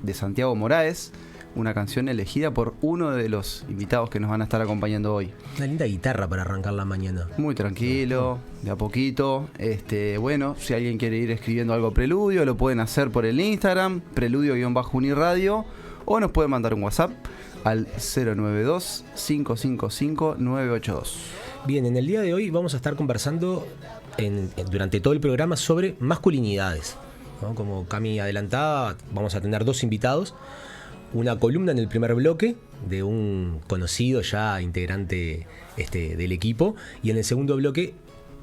de Santiago Moraes, una canción elegida por uno de los invitados que nos van a estar acompañando hoy. Una linda guitarra para arrancar la mañana. Muy tranquilo, de a poquito. Bueno, si alguien quiere ir escribiendo algo Preludio, lo pueden hacer por el Instagram, preludio-uniradio, o nos pueden mandar un WhatsApp al 092-555-982. Bien, en el día de hoy vamos a estar conversando durante todo el programa sobre masculinidades, ¿no? Como Cami adelantaba, vamos a tener dos invitados. Una columna en el primer bloque de un conocido ya integrante del equipo, y en el segundo bloque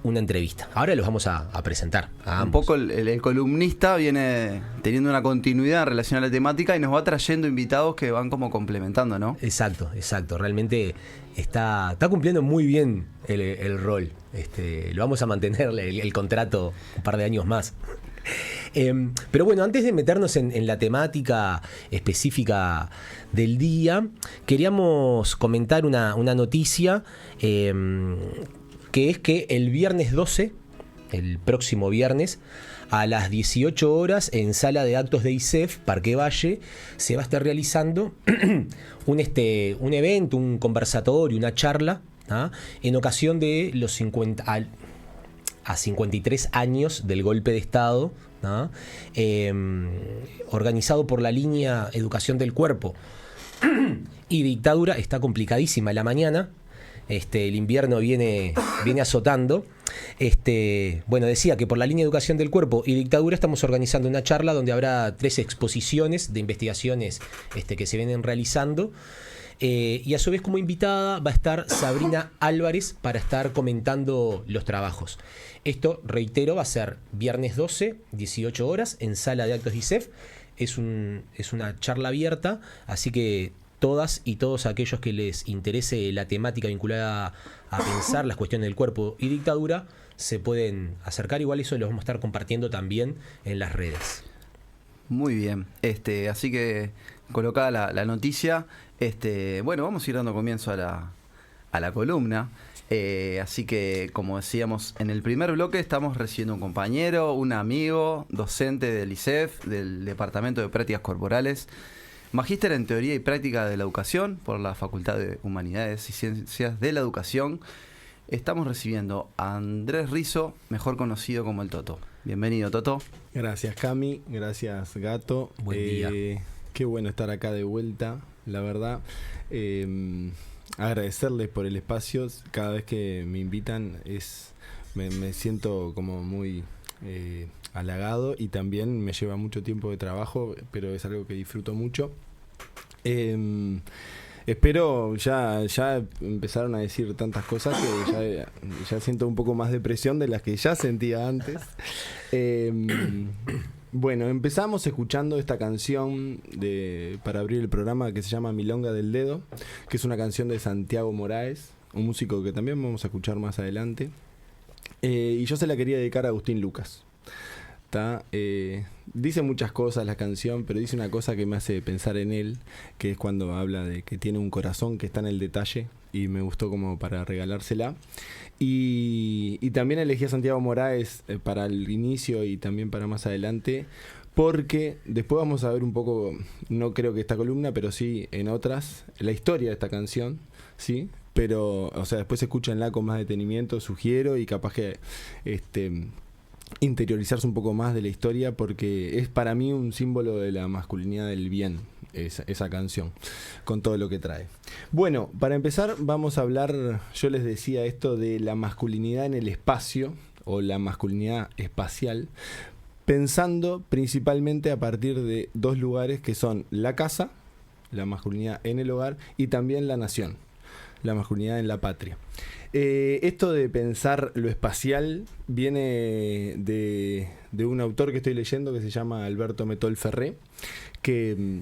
una entrevista. Ahora los vamos a presentar a ambos. Un poco el columnista viene teniendo una continuidad en relación a la temática y nos va trayendo invitados que van como complementando, ¿no? Exacto. Realmente está cumpliendo muy bien el rol. Lo vamos a mantener el contrato un par de años más. Pero bueno, antes de meternos en la temática específica del día, queríamos comentar una noticia, que es que el viernes 12, el próximo viernes, a las 18 horas, en Sala de Actos de ISEF, Parque Valle, se va a estar realizando un evento, un conversatorio, una charla, ¿ah?, en ocasión de los 53 años del golpe de Estado, ¿no? Organizado por la línea Educación del Cuerpo y Dictadura. Está complicadísima la mañana. El invierno viene azotando. Bueno, decía que por la línea Educación del Cuerpo y Dictadura estamos organizando una charla donde habrá 3 exposiciones de investigaciones que se vienen realizando. Y a su vez, como invitada va a estar Sabrina Álvarez para estar comentando los trabajos. Esto, reitero, va a ser viernes 12, 18 horas, en Sala de Actos de ISEF. Es una charla abierta, así que todas y todos aquellos que les interese la temática vinculada a pensar las cuestiones del cuerpo y dictadura se pueden acercar. Igual eso lo vamos a estar compartiendo también en las redes. Muy bien. Así que colocada la noticia, bueno, vamos a ir dando comienzo a la columna. Así que, como decíamos, en el primer bloque estamos recibiendo un compañero, un amigo, docente del ISEF, del Departamento de Prácticas Corporales, magíster en Teoría y Práctica de la Educación por la Facultad de Humanidades y Ciencias de la Educación. Estamos recibiendo a Andrés Rizzo, mejor conocido como el Toto. Bienvenido, Toto. Gracias, Cami. Gracias, Gato. Buen día. Qué bueno estar acá de vuelta, la verdad. Agradecerles por el espacio. Cada vez que me invitan me siento como muy halagado, y también me lleva mucho tiempo de trabajo, pero es algo que disfruto mucho. Espero, ya empezaron a decir tantas cosas que ya siento un poco más de presión de las que ya sentía antes. Bueno, empezamos escuchando esta canción para abrir el programa, que se llama Milonga del Dedo, que es una canción de Santiago Moraes, un músico que también vamos a escuchar más adelante. Y yo se la quería dedicar a Agustín Lucas. Dice muchas cosas la canción, pero dice una cosa que me hace pensar en él, que es cuando habla de que tiene un corazón que está en el detalle, y me gustó como para regalársela. Y también elegí a Santiago Moraes para el inicio y también para más adelante, porque después vamos a ver un poco, no creo que esta columna, pero sí en otras, la historia de esta canción, ¿sí? Pero, o sea, después escúchenla con más detenimiento, sugiero, y capaz que interiorizarse un poco más de la historia, porque es para mí un símbolo de la masculinidad del bien, esa canción, con todo lo que trae. Bueno, para empezar vamos a hablar, yo les decía esto de la masculinidad en el espacio, o la masculinidad espacial, pensando principalmente a partir de 2 lugares que son la casa, la masculinidad en el hogar, y también la nación, la masculinidad en la patria. Esto de pensar lo espacial viene de un autor que estoy leyendo que se llama Alberto Metol Ferré, que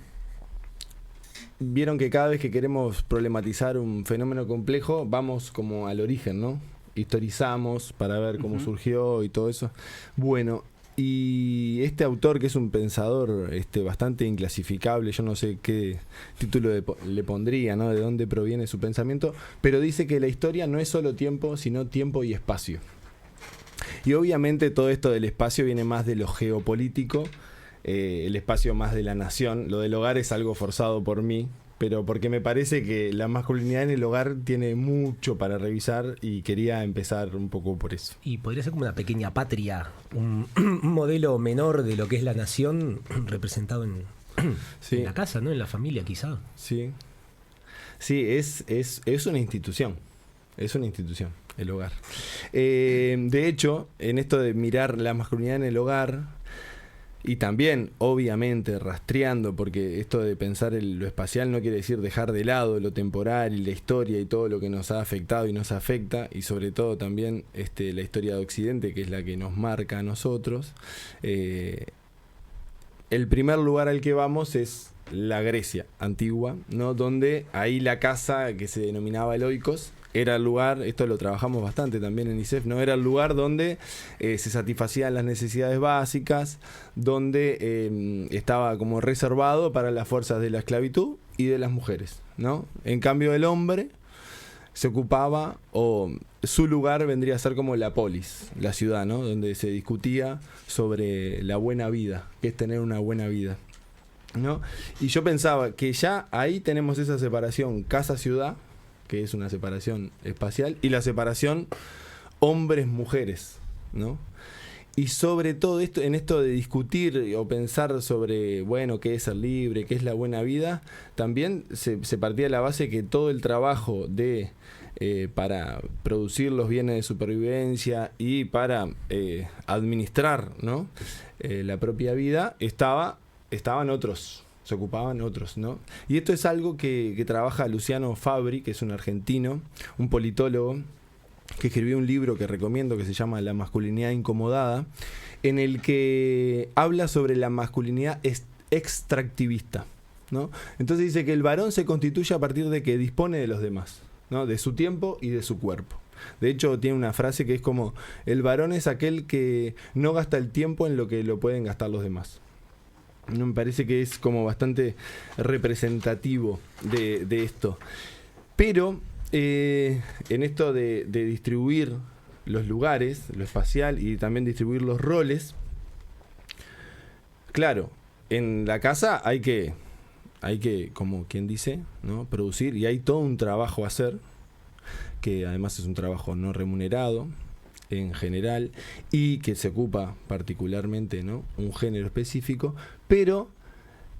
vieron que cada vez que queremos problematizar un fenómeno complejo vamos como al origen, ¿no? Historizamos para ver cómo surgió y todo eso. Bueno, y este autor, que es un pensador bastante inclasificable, yo no sé qué título le pondría, ¿no? De dónde proviene su pensamiento, pero dice que la historia no es solo tiempo, sino tiempo y espacio. Y obviamente todo esto del espacio viene más de lo geopolítico, el espacio más de la nación. Lo del hogar es algo forzado por mí, pero porque me parece que la masculinidad en el hogar tiene mucho para revisar y quería empezar un poco por eso. Y podría ser como una pequeña patria, un modelo menor de lo que es la nación representado en la casa, ¿no? En la familia, quizá. Sí, sí, es una institución. Es una institución, el hogar. De hecho, en esto de mirar la masculinidad en el hogar, y también, obviamente, rastreando, porque esto de pensar en lo espacial no quiere decir dejar de lado lo temporal y la historia y todo lo que nos ha afectado y nos afecta, y sobre todo también la historia de Occidente, que es la que nos marca a nosotros. El primer lugar al que vamos es la Grecia antigua, ¿no? Donde ahí la casa que se denominaba el oikos era el lugar, esto lo trabajamos bastante también en ISEF, ¿no? Era el lugar donde se satisfacían las necesidades básicas, donde estaba como reservado para las fuerzas de la esclavitud y de las mujeres, ¿no? En cambio el hombre se ocupaba, o su lugar vendría a ser como la polis, la ciudad, ¿no? Donde se discutía sobre la buena vida, qué es tener una buena vida, ¿no? Y yo pensaba que ya ahí tenemos esa separación casa-ciudad, que es una separación espacial, y la separación hombres-mujeres, ¿no? Y sobre todo esto, en esto de discutir o pensar sobre, bueno, qué es ser libre, qué es la buena vida, también se partía de la base que todo el trabajo para producir los bienes de supervivencia y para administrar, ¿no? La propia vida, estaban otros. Se ocupaban otros, ¿no? Y esto es algo que trabaja Luciano Fabri, que es un argentino, un politólogo, que escribió un libro que recomiendo que se llama La masculinidad incomodada, en el que habla sobre la masculinidad extractivista, ¿no? Entonces dice que el varón se constituye a partir de que dispone de los demás, ¿no? De su tiempo y de su cuerpo. De hecho, tiene una frase que es como: el varón es aquel que no gasta el tiempo en lo que lo pueden gastar los demás. No, me parece que es como bastante representativo de esto. Pero en esto de distribuir los lugares, lo espacial, y también distribuir los roles, claro, en la casa hay que, como quien dice, ¿no? Producir, y hay todo un trabajo a hacer, que además es un trabajo no remunerado en general, y que se ocupa particularmente, ¿no? Un género específico, pero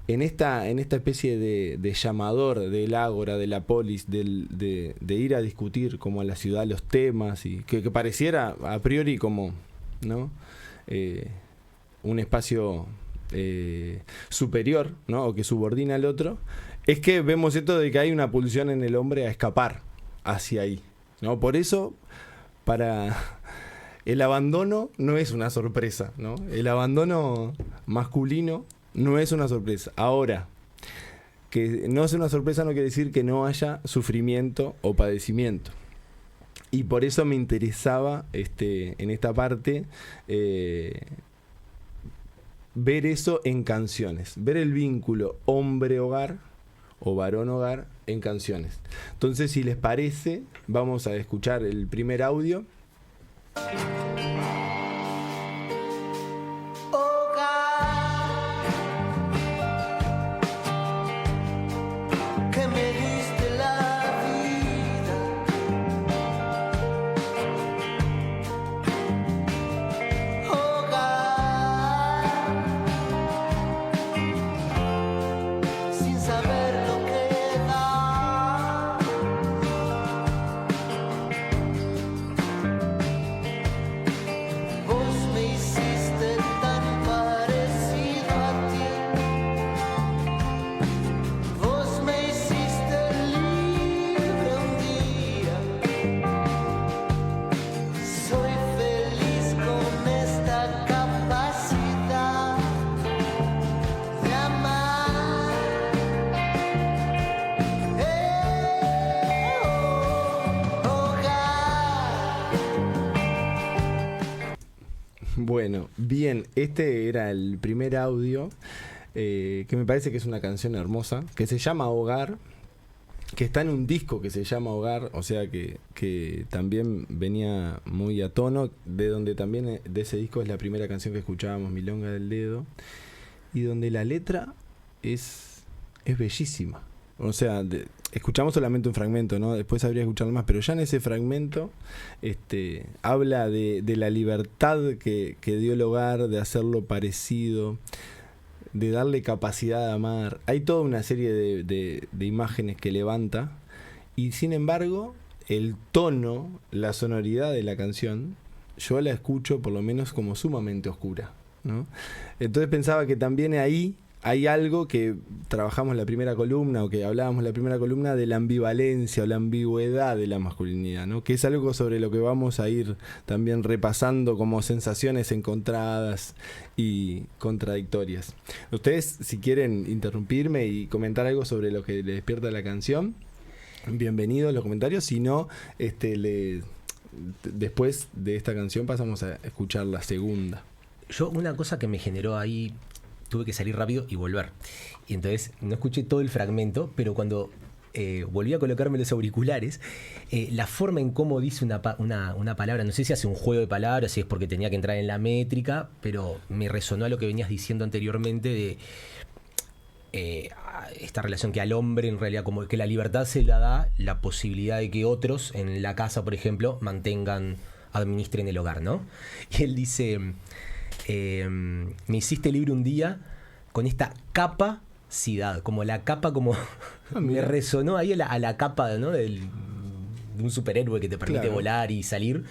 en esta especie de llamador del ágora, de la polis, de ir a discutir como a la ciudad los temas, y que pareciera a priori como, ¿no? Un espacio superior, ¿no? O que subordina al otro, es que vemos esto de que hay una pulsión en el hombre a escapar hacia ahí, ¿no? Por eso, el abandono no es una sorpresa, ¿no? El abandono masculino no es una sorpresa. Ahora, que no es una sorpresa no quiere decir que no haya sufrimiento o padecimiento. Y por eso me interesaba en esta parte ver eso en canciones, ver el vínculo hombre-hogar o varón-hogar en canciones. Entonces, si les parece, vamos a escuchar el primer audio. Bueno, bien, este era el primer audio, que me parece que es una canción hermosa, que se llama Hogar, que está en un disco que se llama Hogar, o sea que también venía muy a tono, de donde también de ese disco es la primera canción que escuchábamos, Milonga del Dedo. y donde la letra es bellísima. O sea, escuchamos solamente un fragmento, ¿no? Después habría que escucharlo más, pero ya en ese fragmento habla de la libertad que dio el hogar, de hacerlo parecido, de darle capacidad de amar. Hay toda una serie de imágenes que levanta, y sin embargo, el tono, la sonoridad de la canción, yo la escucho por lo menos como sumamente oscura, ¿no? Entonces pensaba que también ahí hay algo que trabajamos en la primera columna, o que hablábamos en la primera columna, de la ambivalencia o la ambigüedad de la masculinidad, ¿no? Que es algo sobre lo que vamos a ir también repasando como sensaciones encontradas y contradictorias. Ustedes, si quieren interrumpirme y comentar algo sobre lo que les despierta la canción, bienvenidos los comentarios. Si no, después de esta canción pasamos a escuchar la segunda. Yo, una cosa que me generó ahí, tuve que salir rápido y volver. Y entonces no escuché todo el fragmento, pero cuando volví a colocarme los auriculares, la forma en cómo dice una palabra, no sé si hace un juego de palabras, si es porque tenía que entrar en la métrica, pero me resonó a lo que venías diciendo anteriormente de esta relación que al hombre, en realidad, como que la libertad se la da la posibilidad de que otros en la casa, por ejemplo, administren el hogar, ¿no? Y él dice: me hiciste libre un día con esta capacidad, como la capa, como me resonó ahí a la capa, ¿no? de un superhéroe que te permite volar y salir.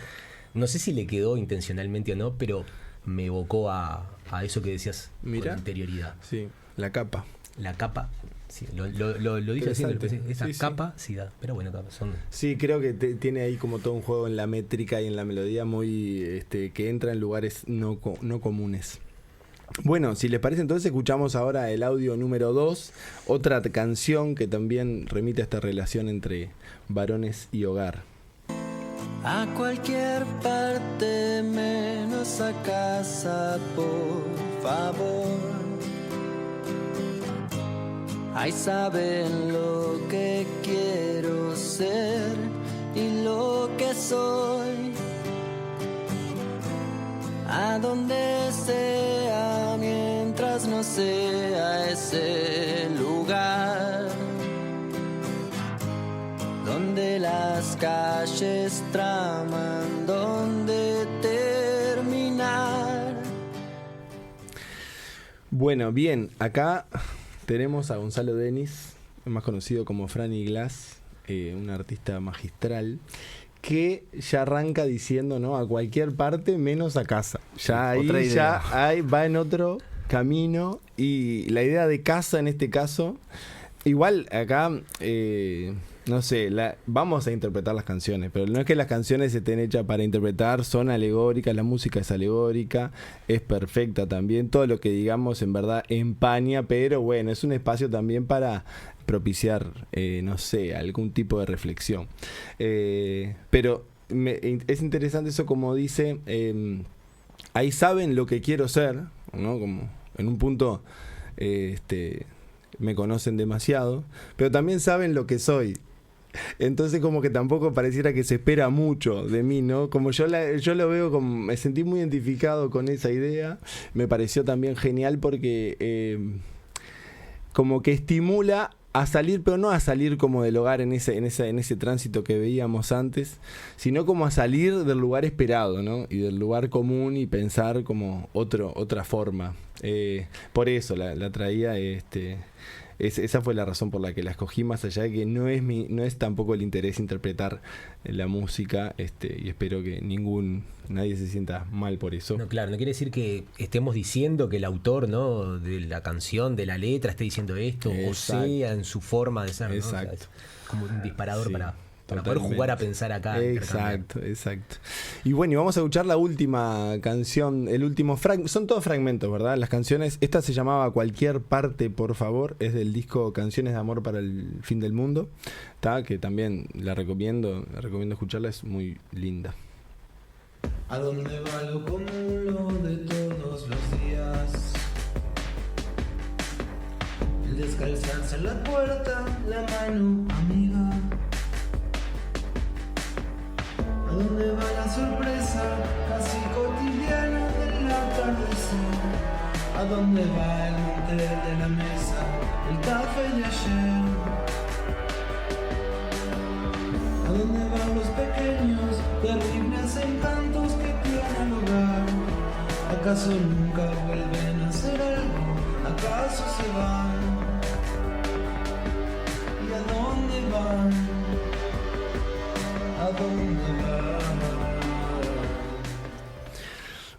No sé si le quedó intencionalmente o no, pero me evocó a eso que decías. Mira, con interioridad. Sí, la capa. La capa, sí, lo dije así, esa capacidad. Pero bueno, son... Sí, creo que tiene ahí como todo un juego en la métrica y en la melodía muy que entra en lugares no comunes. Bueno, si les parece, entonces escuchamos ahora el audio número 2, otra canción que también remite a esta relación entre varones y hogar. A cualquier parte menos a casa, por favor. Ahí saben lo que quiero ser y lo que soy. A donde sea, mientras no sea ese lugar donde las calles traman dónde terminar. Bueno, bien, acá tenemos a Gonzalo Denis, más conocido como Franny Glass, un artista magistral, que ya arranca diciendo, ¿no?, a cualquier parte menos a casa. Ya ahí va en otro camino, y la idea de casa en este caso, igual acá, no sé, vamos a interpretar las canciones, pero no es que las canciones estén hechas para interpretar, son alegóricas, la música es alegórica, es perfecta también, todo lo que digamos en verdad empaña, pero bueno, es un espacio también para propiciar, no sé, algún tipo de reflexión. Pero es interesante eso, como dice, ahí saben lo que quiero ser, ¿no? Como en un punto, me conocen demasiado, pero también saben lo que soy. Entonces como que tampoco pareciera que se espera mucho de mí, ¿no? Como yo lo veo, como me sentí muy identificado con esa idea, me pareció también genial porque como que estimula a salir, pero no a salir como del hogar en ese tránsito que veíamos antes, sino como a salir del lugar esperado, ¿no? Y del lugar común, y pensar como otra forma. Por eso la traía, esa fue la razón por la que la escogí, más allá de que no es tampoco el interés interpretar la música, y espero que nadie se sienta mal por eso. No, claro, no quiere decir que estemos diciendo que el autor, ¿no?, de la canción, de la letra, esté diciendo esto, exacto, o sea, en su forma de ser, ¿no? Exacto. O sea, como un disparador, sí, para poder totalmente jugar a pensar acá. Exacto. Y bueno, y vamos a escuchar la última canción, el último son todos fragmentos, ¿verdad? Las canciones, esta se llamaba Cualquier parte, por favor, es del disco Canciones de Amor para el Fin del Mundo, que también la recomiendo escucharla, es muy linda. ¿A dónde va lo común, lo de todos los días? El descalzarse en la puerta, la mano amiga. ¿A dónde va la sorpresa casi cotidiana del atardecer? ¿A dónde va el mantel de la mesa? El café de ayer. ¿A dónde van los pequeños, terribles encantos que tiene el hogar? ¿Acaso nunca vuelven a hacer algo? ¿Acaso se van? ¿Y a dónde van? ¿A dónde van?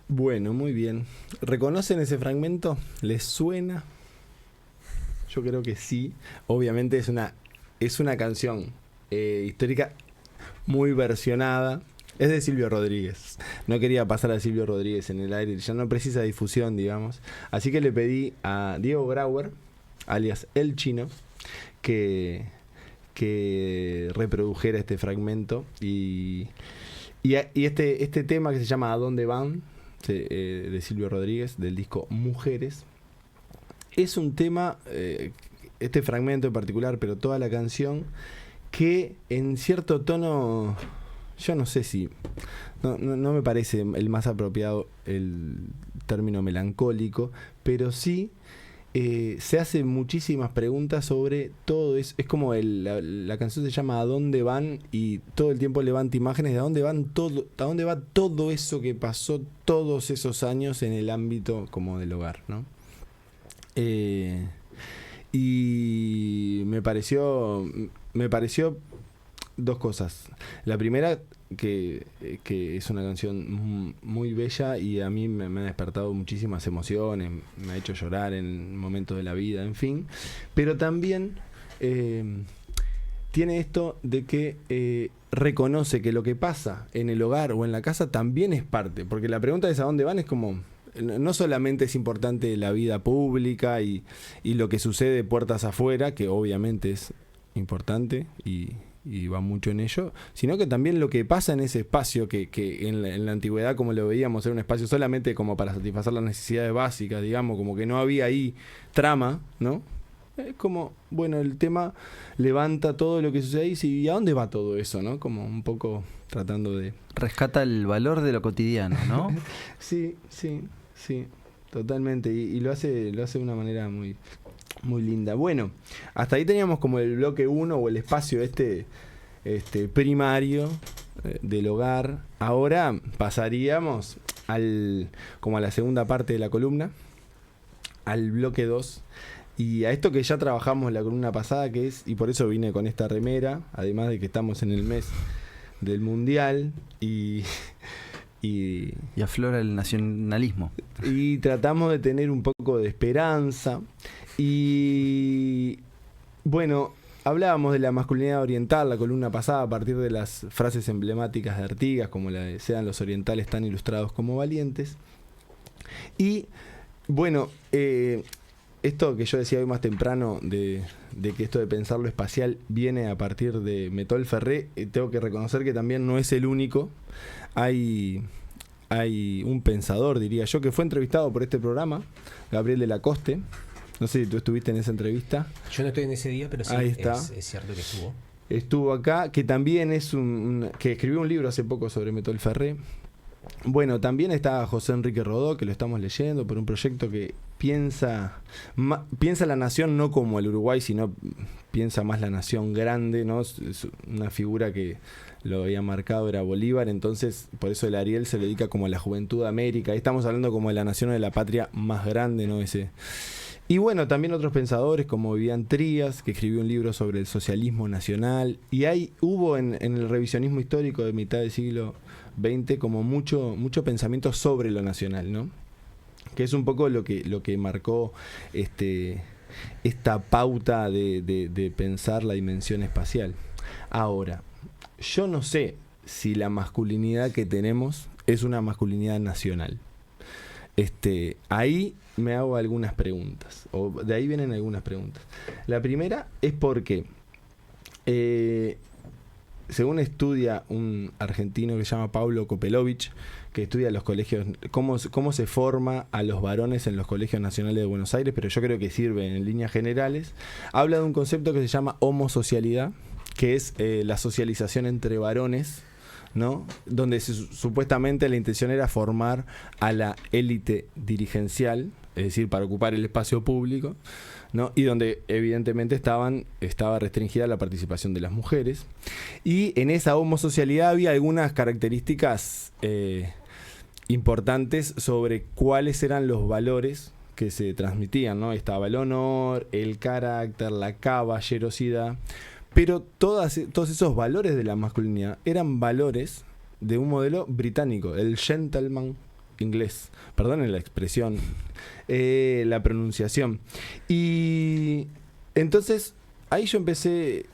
Bueno, muy bien. ¿Reconocen ese fragmento? ¿Les suena? Yo creo que sí. Obviamente es una canción histórica muy versionada. Es de Silvio Rodríguez. No quería pasar a Silvio Rodríguez en el aire. Ya no precisa difusión, digamos. Así que le pedí a Diego Grauer, alias El Chino, que reprodujera este fragmento. Y este tema que se llama ¿A dónde van? De Silvio Rodríguez, del disco Mujeres. Es un tema, este fragmento en particular, pero toda la canción, que en cierto tono, yo no sé si, no me parece el más apropiado el término melancólico, pero sí se hace muchísimas preguntas sobre todo eso. Es como la canción se llama ¿A dónde van? Y todo el tiempo levanta imágenes de a dónde va todo eso que pasó todos esos años en el ámbito como del hogar, ¿no? Y me pareció dos cosas. La primera, que es una canción muy bella y a mí me ha despertado muchísimas emociones, me ha hecho llorar en momentos de la vida, en fin. Pero también tiene esto de que reconoce que lo que pasa en el hogar o en la casa también es parte, porque la pregunta es ¿a dónde van? Es como, no solamente es importante la vida pública y lo que sucede puertas afuera, que obviamente es importante y va mucho en ello, sino que también lo que pasa en ese espacio que en la antigüedad, como lo veíamos, era un espacio solamente como para satisfacer las necesidades básicas, digamos, como que no había ahí trama, ¿no? Es como, bueno, el tema levanta todo lo que sucede ahí y ¿a dónde va todo eso, no? Como un poco tratando de... Rescata el valor de lo cotidiano, ¿no? Sí, totalmente, y lo hace de una manera muy linda. Bueno, hasta ahí teníamos como el bloque 1 o el espacio primario del hogar. Ahora pasaríamos como a la segunda parte de la columna, al bloque 2, y a esto que ya trabajamos la columna pasada, que es, y por eso vine con esta remera, además de que estamos en el mes del Mundial y aflora el nacionalismo. Y tratamos de tener un poco de esperanza. Y bueno, hablábamos de la masculinidad oriental la columna pasada a partir de las frases emblemáticas de Artigas, como la de sean los orientales tan ilustrados como valientes. Y bueno, esto que yo decía hoy más temprano de que esto de pensar lo espacial viene a partir de Metol Ferré, tengo que reconocer que también no es el único. Hay un pensador, diría yo, que fue entrevistado por este programa, Gabriel de la Coste. No sé si tú estuviste en esa entrevista. Yo no estoy en ese día, pero sí, ahí está. Es cierto que estuvo. Estuvo acá, que también es que escribió un libro hace poco sobre Metol Ferré. Bueno, también está José Enrique Rodó, que lo estamos leyendo, por un proyecto que piensa la nación no como el Uruguay, sino piensa más la nación grande, ¿no? Es una figura que lo había marcado, era Bolívar, entonces por eso el Ariel se le dedica como a la juventud de América. Ahí estamos hablando como de la nación o de la patria más grande, ¿no? Y bueno, también otros pensadores como Vivian Trías, que escribió un libro sobre el socialismo nacional. Y hubo en el revisionismo histórico de mitad del siglo XX como mucho pensamiento sobre lo nacional, ¿no? Que es un poco lo que marcó esta pauta de pensar la dimensión espacial. Ahora, yo no sé si la masculinidad que tenemos es una masculinidad nacional. Ahí me hago algunas preguntas, o de ahí vienen algunas preguntas. La primera es porque, según estudia un argentino que se llama Pablo Kopelovich, que estudia los colegios, cómo se forma a los varones en los colegios nacionales de Buenos Aires, pero yo creo que sirve en líneas generales, habla de un concepto que se llama homosocialidad, que es la socialización entre varones, ¿no? Donde supuestamente la intención era formar a la élite dirigencial es decir, para ocupar el espacio público, ¿no? Y donde evidentemente estaba restringida la participación de las mujeres. Y en esa homosocialidad había algunas características importantes sobre cuáles eran los valores que se transmitían, ¿no? Estaba el honor, el carácter, la caballerosidad, pero todos esos valores de la masculinidad eran valores de un modelo británico, el gentleman inglés. Perdonen la expresión, la pronunciación. Y entonces ahí yo empecé,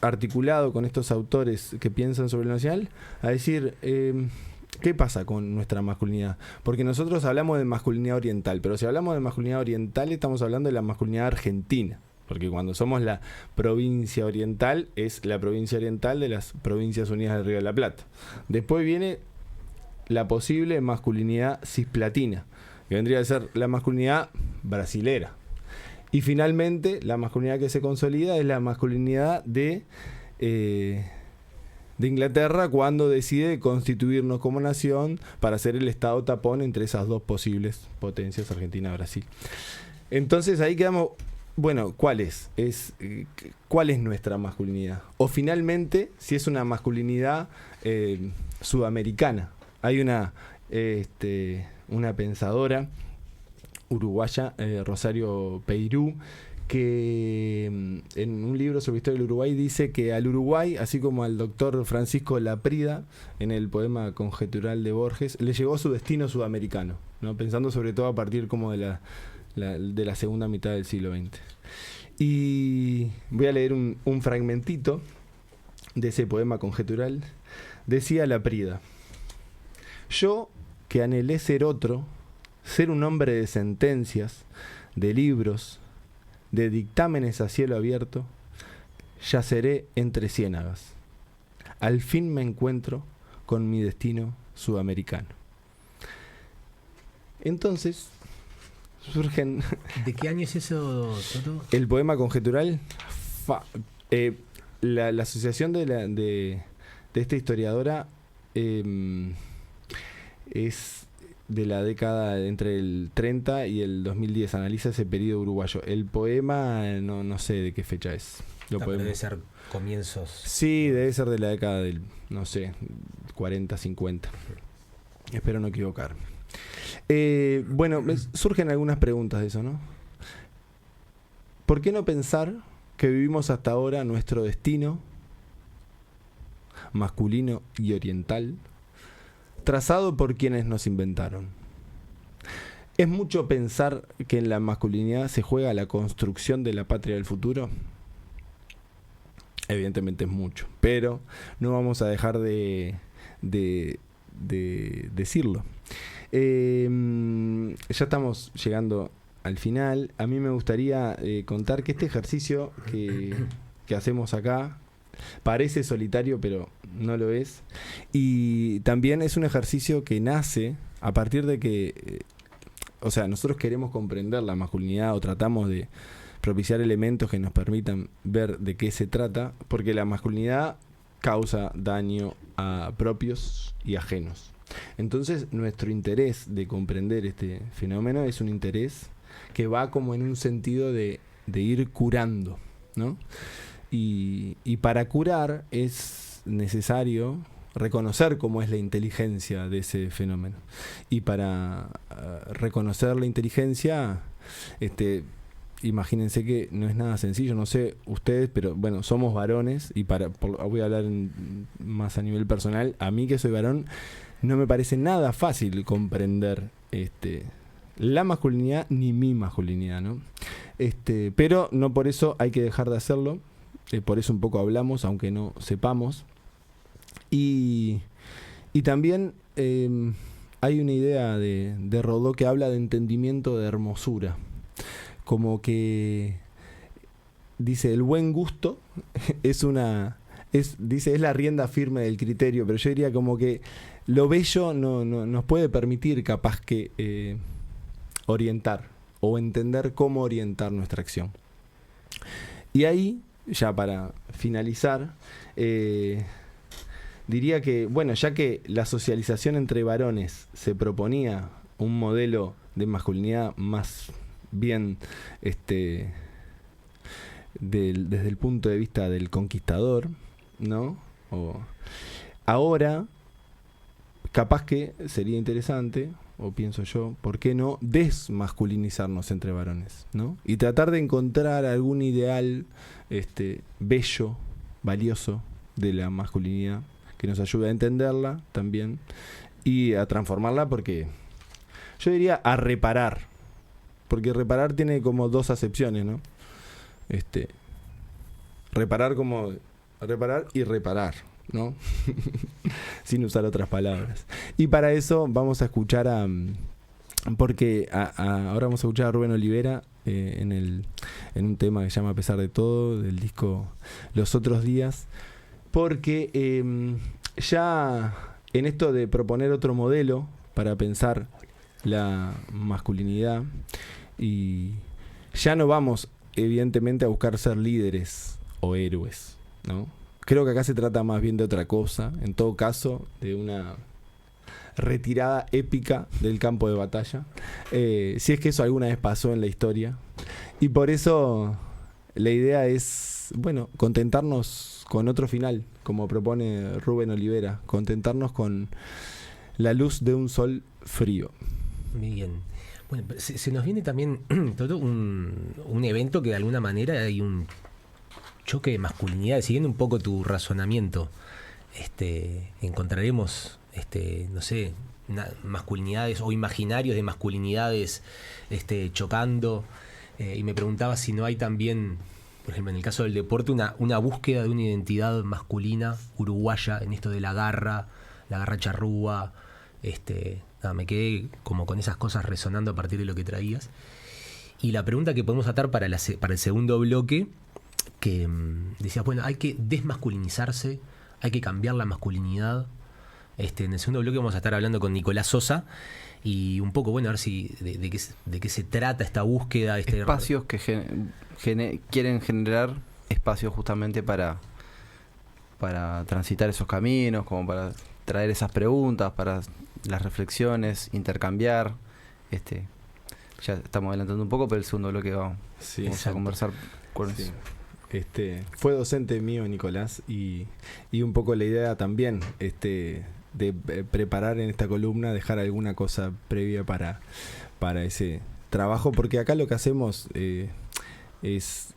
articulado con estos autores que piensan sobre lo nacional, a decir, ¿qué pasa con nuestra masculinidad? Porque nosotros hablamos de masculinidad oriental, pero si hablamos de masculinidad oriental estamos hablando de la masculinidad argentina. Porque cuando somos la provincia oriental, es la provincia oriental de las Provincias Unidas del Río de la Plata. Después viene la posible masculinidad cisplatina, que vendría a ser la masculinidad brasilera. Y finalmente, la masculinidad que se consolida es la masculinidad de Inglaterra, cuando decide constituirnos como nación para ser el estado tapón entre esas dos posibles potencias, Argentina y Brasil. Entonces ahí quedamos, bueno, ¿cuál es nuestra masculinidad? O finalmente, si es una masculinidad sudamericana. Hay una pensadora uruguaya, Rosario Peirú, que en un libro sobre historia del Uruguay dice que al Uruguay, así como al doctor Francisco Laprida, en el poema Conjetural de Borges, le llegó su destino sudamericano, ¿no? Pensando sobre todo a partir como de la segunda mitad del siglo XX. Y voy a leer un fragmentito de ese poema conjetural. Decía Laprida: yo, que anhelé ser otro, ser un hombre de sentencias, de libros, de dictámenes a cielo abierto, yaceré entre ciénagas. Al fin me encuentro con mi destino sudamericano. Entonces surgen... ¿De qué año es eso, Toto? El poema conjetural, la asociación de esta historiadora es de la década entre el 30 y el 2010, analiza ese periodo uruguayo. El poema no sé de qué fecha es. Debe ser comienzos. Sí, debe ser de la década del, no sé, 40, 50. Espero no equivocarme. Bueno, surgen algunas preguntas de eso, ¿no? ¿Por qué no pensar que vivimos hasta ahora nuestro destino masculino y oriental trazado por quienes nos inventaron? ¿Es mucho pensar que en la masculinidad se juega la construcción de la patria del futuro? Evidentemente es mucho, pero no vamos a dejar de decirlo. Ya estamos llegando al final. A mí me gustaría contar que este ejercicio que hacemos acá parece solitario, pero no lo es. Y también es un ejercicio que nace a partir de que, nosotros queremos comprender la masculinidad o tratamos de propiciar elementos que nos permitan ver de qué se trata, porque la masculinidad causa daño a propios y ajenos. Entonces, nuestro interés de comprender este fenómeno es un interés que va como en un sentido de ir curando, ¿no? Y para curar es necesario reconocer cómo es la inteligencia de ese fenómeno. Y para reconocer la inteligencia, imagínense que no es nada sencillo, no sé ustedes, pero bueno, somos varones y voy a hablar más a nivel personal. A mí, que soy varón, no me parece nada fácil comprender la masculinidad ni mi masculinidad, ¿no? Pero no por eso hay que dejar de hacerlo. Por eso un poco hablamos, aunque no sepamos. Y también hay una idea de Rodó que habla de entendimiento de hermosura. Como que dice, el buen gusto es la rienda firme del criterio, pero yo diría como que lo bello no nos puede permitir capaz que orientar o entender cómo orientar nuestra acción. Y ahí, ya para finalizar, diría que, bueno, ya que la socialización entre varones se proponía un modelo de masculinidad más bien desde el punto de vista del conquistador, ¿no? Ahora, capaz que sería interesante, o pienso yo, ¿por qué no desmasculinizarnos entre varones, ¿no? Y tratar de encontrar algún ideal bello, valioso de la masculinidad que nos ayude a entenderla también y a transformarla, porque yo diría a reparar, porque reparar tiene como dos acepciones, ¿no? Reparar como reparar y reparar, ¿no? Sin usar otras palabras. Y para eso vamos a escuchar ahora vamos a escuchar a Rubén Olivera en un tema que se llama A pesar de todo, del disco Los Otros Días, porque ya en esto de proponer otro modelo para pensar la masculinidad, y ya no vamos evidentemente a buscar ser líderes o héroes, ¿no? Creo que acá se trata más bien de otra cosa, en todo caso, de una retirada épica del campo de batalla, si es que eso alguna vez pasó en la historia. Y por eso la idea es, bueno, contentarnos con otro final, como propone Rubén Olivera, contentarnos con la luz de un sol frío. Bien. Bueno, se nos viene también todo un evento que de alguna manera hay un choque de masculinidades. Siguiendo un poco tu razonamiento, encontraremos, no sé, masculinidades o imaginarios de masculinidades chocando. Y me preguntaba si no hay también, por ejemplo, en el caso del deporte, una búsqueda de una identidad masculina uruguaya en esto de la garra charrúa. Me quedé como con esas cosas resonando a partir de lo que traías. Y la pregunta que podemos atar para el segundo bloque, que decías, bueno, hay que desmasculinizarse, hay que cambiar la masculinidad. En el segundo bloque vamos a estar hablando con Nicolás Sosa y un poco, bueno, a ver si de qué se trata esta búsqueda. Espacios que quieren generar espacios justamente para transitar esos caminos, como para traer esas preguntas, para las reflexiones, intercambiar. Ya estamos adelantando un poco, pero el segundo bloque vamos a conversar con eso. Fue docente mío Nicolás y un poco la idea también de preparar en esta columna, dejar alguna cosa previa para ese trabajo, porque acá lo que hacemos es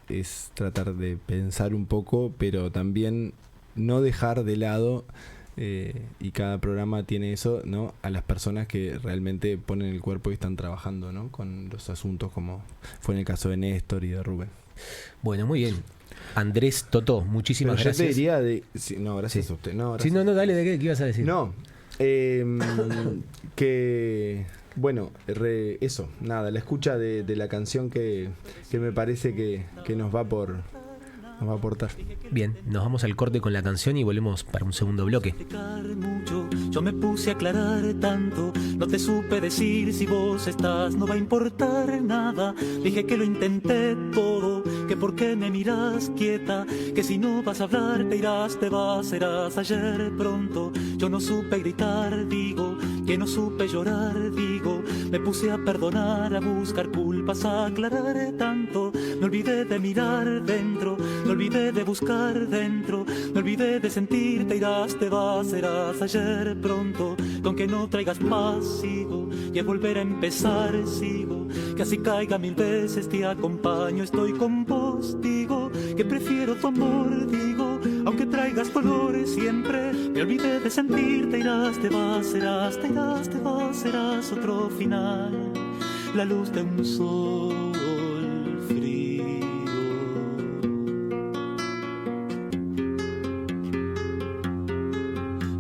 tratar de pensar un poco, pero también no dejar de lado, y cada programa tiene eso, ¿no?, a las personas que realmente ponen el cuerpo y están trabajando, ¿no?, con los asuntos, como fue en el caso de Néstor y de Rubén. Bueno, muy bien. Andrés Totó, muchísimas gracias. Yo te diría gracias a usted. No, gracias. Sí, no, dale, ¿qué ibas a decir? No, que bueno, eso, nada, la escucha de la canción que me parece que nos va a aportar. Bien, nos vamos al corte con la canción y volvemos para un segundo bloque. Yo me puse a aclarar tanto, no te supe decir si vos estás, no va a importar nada. Dije que lo intenté todo, que por qué me miras quieta, que si no vas a hablar te irás, te vas, serás ayer pronto. Yo no supe gritar, digo, que no supe llorar, digo, me puse a perdonar, a buscar culpas, a aclarar tanto. Me olvidé de mirar dentro, me olvidé de buscar dentro, me olvidé de sentir, te irás, te vas, serás ayer pronto. Con que no traigas más, sigo, y al volver a empezar, sigo, que así caiga 1000 veces, te acompaño, estoy con vos, digo, que prefiero tu amor, digo, aunque traigas dolores siempre. Me olvidé de sentir, te irás, te vas, serás, te irás, te vas, serás otro final, la luz de un sol frío.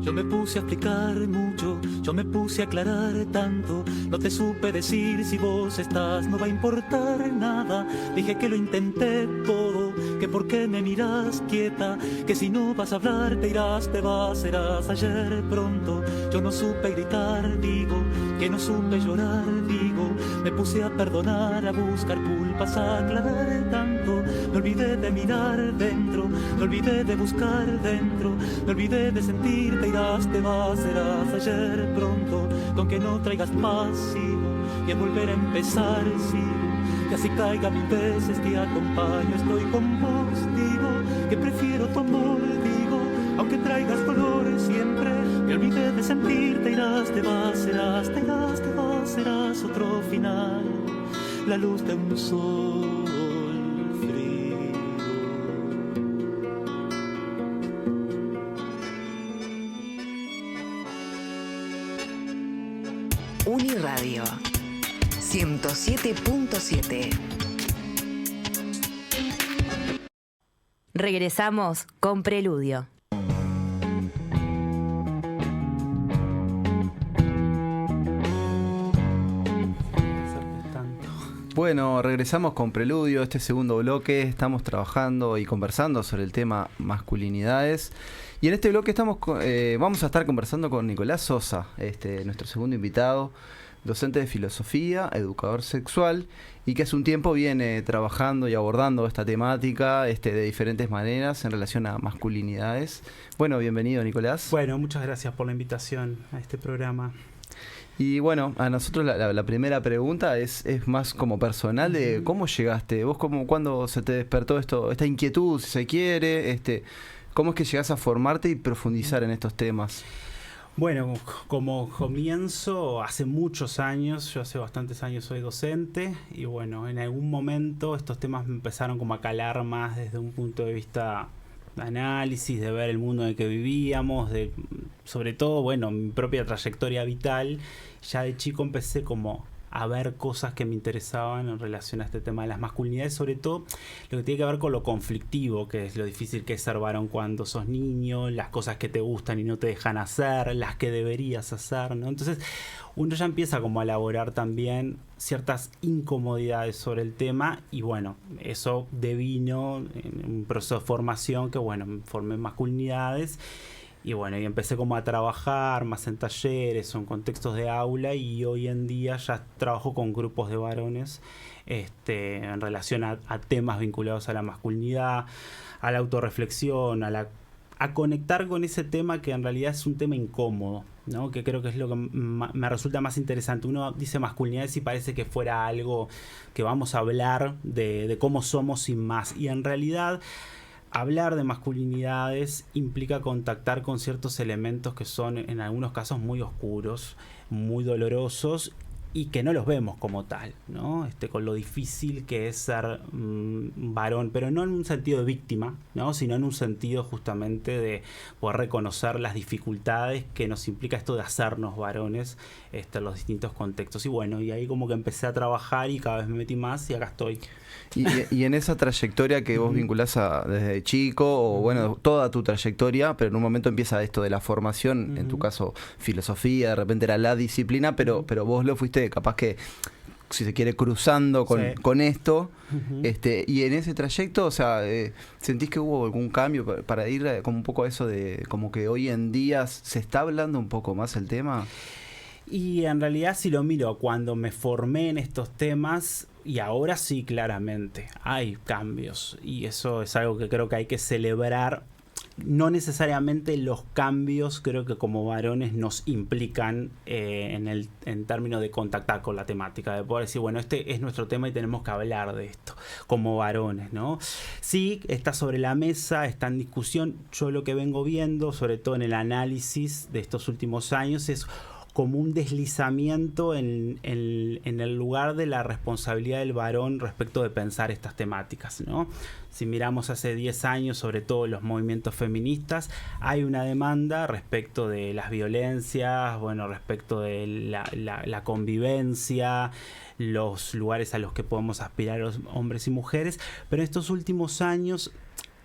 Yo me puse a explicar mucho, yo me puse a aclarar tanto, no te supe decir si vos estás, no va a importar nada. Dije que lo intenté todo, que por qué me miras quieta, que si no vas a hablar te irás, te vas, serás ayer pronto. Yo no supe gritar, digo, que no supe llorar, digo, me puse a perdonar, a buscar culpas, a aclarar tanto. Me me olvidé de mirar dentro, me olvidé de buscar dentro, me olvidé de sentir, te irás, te vas, serás ayer pronto, con que no traigas más, sigo, y en volver a empezar, sigo, que así caiga mil veces, te acompaño, estoy con vos, digo, que prefiero tu amor, digo, aunque traigas color siempre, me olvidé de sentir, te irás, te vas, serás, te irás, te vas, serás otro final, la luz de un sol frío. Uniradio 107.7. Regresamos con Preludio. Bueno, regresamos con Preludio, este segundo bloque. Estamos trabajando y conversando sobre el tema masculinidades. Y en este bloque vamos a estar conversando con Nicolás Sosa, nuestro segundo invitado, docente de filosofía, educador sexual, y que hace un tiempo viene trabajando y abordando esta temática de diferentes maneras en relación a masculinidades. Bueno, bienvenido, Nicolás. Bueno, muchas gracias por la invitación a este programa. Y bueno, a nosotros la primera pregunta es más como personal de cómo llegaste, vos cuándo se te despertó esta inquietud, si se quiere, cómo es que llegás a formarte y profundizar en estos temas. Bueno, como comienzo, hace muchos años, yo hace bastantes años soy docente y bueno, en algún momento estos temas me empezaron como a calar más desde un punto de vista de análisis, de ver el mundo en el que vivíamos, sobre todo, bueno, mi propia trayectoria vital. Ya de chico empecé como a ver cosas que me interesaban en relación a este tema de las masculinidades, sobre todo lo que tiene que ver con lo conflictivo, que es lo difícil que es ser varón cuando sos niño, las cosas que te gustan y no te dejan hacer, las que deberías hacer, ¿no? Entonces uno ya empieza como a elaborar también ciertas incomodidades sobre el tema y bueno, eso devino en un proceso de formación que bueno, me formé en masculinidades. Y bueno, y empecé como a trabajar más en talleres o en contextos de aula y hoy en día ya trabajo con grupos de varones en relación a temas vinculados a la masculinidad, a la autorreflexión, a conectar con ese tema que en realidad es un tema incómodo, ¿no? Que creo que es lo que me resulta más interesante. Uno dice masculinidades y parece que fuera algo que vamos a hablar de cómo somos sin más. Y en realidad hablar de masculinidades implica contactar con ciertos elementos que son en algunos casos muy oscuros, muy dolorosos y que no los vemos como tal, ¿no? Con lo difícil que es ser varón, pero no en un sentido de víctima, ¿no? Sino en un sentido justamente de poder reconocer las dificultades que nos implica esto de hacernos varones en los distintos contextos. Y bueno, y ahí como que empecé a trabajar y cada vez me metí más y acá estoy. Y en esa trayectoria que vos vinculás desde chico, o bueno, toda tu trayectoria, pero en un momento empieza esto de la formación, en tu caso filosofía, de repente era la disciplina, pero vos lo fuiste capaz que, si se quiere, cruzando con esto, y en ese trayecto, o sea, ¿sentís que hubo algún cambio para ir como un poco a eso de como que hoy en día se está hablando un poco más el tema? Y en realidad si lo miro cuando me formé en estos temas, y ahora sí claramente hay cambios y eso es algo que creo que hay que celebrar. No necesariamente los cambios creo que como varones nos implican en términos de contactar con la temática, de poder decir, bueno, este es nuestro tema y tenemos que hablar de esto como varones, ¿no? Sí, está sobre la mesa, está en discusión. Yo lo que vengo viendo, sobre todo en el análisis de estos últimos años, es como un deslizamiento en el lugar de la responsabilidad del varón respecto de pensar estas temáticas, ¿no? Si miramos hace 10 años, sobre todo los movimientos feministas, hay una demanda respecto de las violencias, bueno, respecto de la convivencia, los lugares a los que podemos aspirar los hombres y mujeres, pero en estos últimos años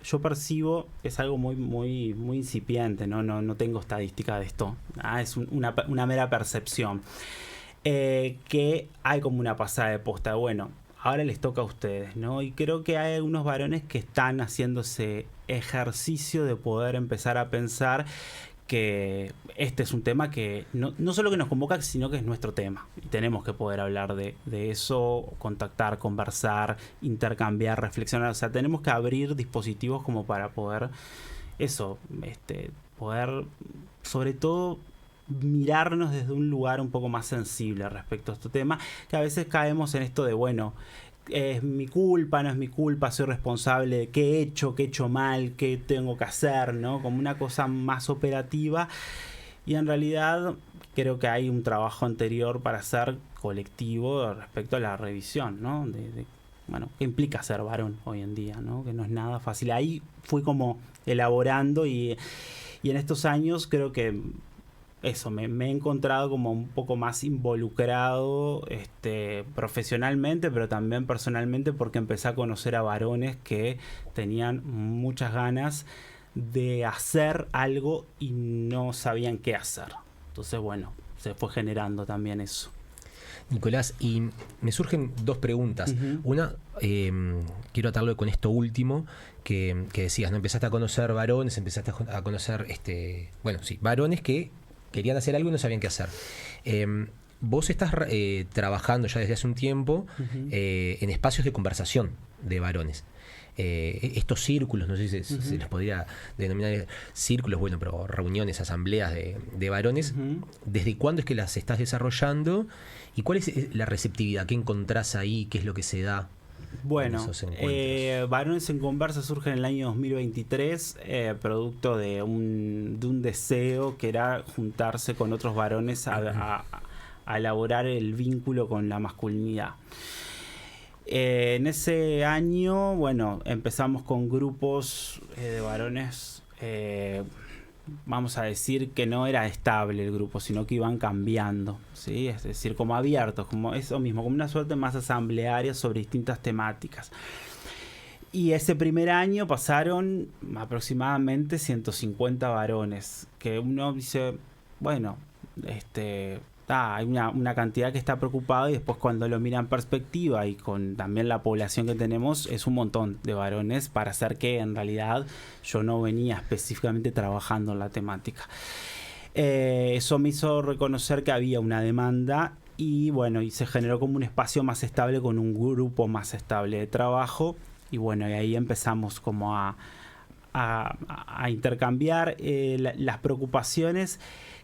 yo percibo, es algo muy, muy, muy incipiente, no tengo estadística de esto, es una mera percepción, que hay como una pasada de posta, bueno, ahora les toca a ustedes, ¿no? Y creo que hay algunos varones que están haciendo ese ejercicio de poder empezar a pensar que este es un tema que no solo que nos convoca, sino que es nuestro tema. Y tenemos que poder hablar de eso, contactar, conversar, intercambiar, reflexionar. O sea, tenemos que abrir dispositivos como para poder poder sobre todo mirarnos desde un lugar un poco más sensible respecto a este tema, que a veces caemos en esto de, bueno, es mi culpa, no es mi culpa, soy responsable de qué he hecho mal, qué tengo que hacer, ¿no? Como una cosa más operativa, y en realidad creo que hay un trabajo anterior para hacer colectivo respecto a la revisión, ¿no? Bueno, ¿qué implica ser varón hoy en día, ¿no? Que no es nada fácil. Ahí fui como elaborando y en estos años creo que me he encontrado como un poco más involucrado profesionalmente, pero también personalmente, porque empecé a conocer a varones que tenían muchas ganas de hacer algo y no sabían qué hacer. Entonces, bueno, se fue generando también eso. Nicolás, y me surgen dos preguntas. Uh-huh. Una, quiero atarlo con esto último que decías, ¿no? Empezaste a conocer varones, empezaste a conocer varones que querían hacer algo y no sabían qué hacer. Vos estás trabajando ya desde hace un tiempo Uh-huh. en espacios de conversación de varones. Estos círculos, no sé si Uh-huh. se los podría denominar círculos, bueno, pero reuniones, asambleas de varones, Uh-huh. ¿desde cuándo es que las estás desarrollando? ¿Y cuál es la receptividad? ¿Qué encontrás ahí? ¿Qué es lo que se da? Bueno, en esos encuentros? Varones en Conversa surge en el año 2023, producto de un deseo que era juntarse con otros varones a elaborar el vínculo con la masculinidad. En ese año, bueno, empezamos con grupos de varones, vamos a decir que no era estable el grupo, sino que iban cambiando, ¿sí? Es decir, como abiertos, como eso mismo, como una suerte más asamblearia sobre distintas temáticas. Y ese primer año pasaron aproximadamente 150 varones, que uno dice, bueno, hay una cantidad que está preocupada, y después cuando lo mira en perspectiva y con también la población que tenemos, es un montón de varones para hacer que en realidad yo no venía específicamente trabajando en la temática. Eso me hizo reconocer que había una demanda y bueno, y se generó como un espacio más estable con un grupo más estable de trabajo, y bueno, y ahí empezamos como a intercambiar las preocupaciones,